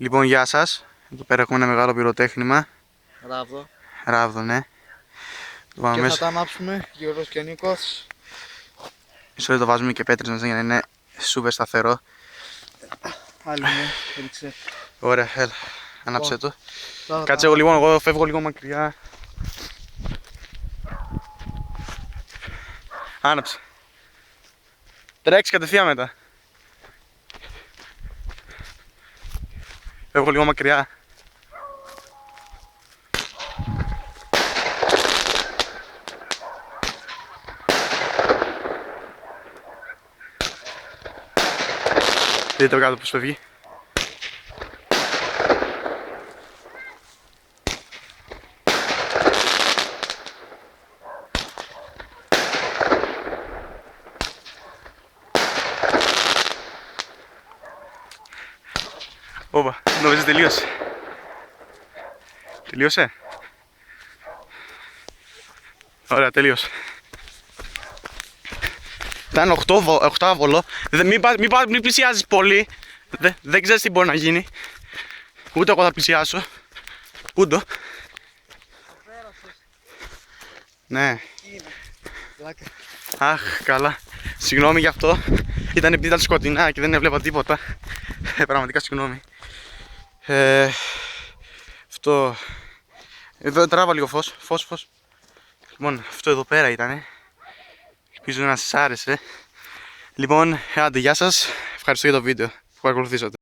Λοιπόν, γεια σας. Εδώ πέρα έχουμε ένα μεγάλο πυροτέχνημα. Ράβδο. Ράβδο, ναι. Και θα τα ανάψουμε, Γιώργος και Νίκος. Μισό λεπτό, βάζουμε και πέτρες μέσα για να είναι σούπερ σταθερό. Άλλη μου, έριξε. Ωραία, έλα. Ανάψε το. Τώρα Κάτσε εγώ λίγο, εγώ φεύγω λίγο μακριά. Άναψε. Τρέξει κατευθείαν μετά. Φεύγω λίγο μακριά. Δείτε το κάτω πως φεύγει. Όπα, νομίζεις τελείωσε. Τελείωσε. Ωραία, τελείωσε. Ήταν 8 άβολο. Μην πλησιάζεις πολύ. Δεν ξέρεις τι μπορεί να γίνει. Ούτε εγώ θα πλησιάσω. Πούντο. Ναι. Αχ, καλά. Συγγνώμη γι' αυτό. Ήταν επειδή ήταν σκοτεινά και δεν έβλεπα τίποτα. Πραγματικά συγγνώμη. Αυτό. Εδώ τράβα λίγο φως. Φως. Λοιπόν, αυτό εδώ πέρα ήτανε. Ελπίζω να σας άρεσε. Λοιπόν, άντε, γεια σας. Ευχαριστώ για το βίντεο που παρακολουθήσατε.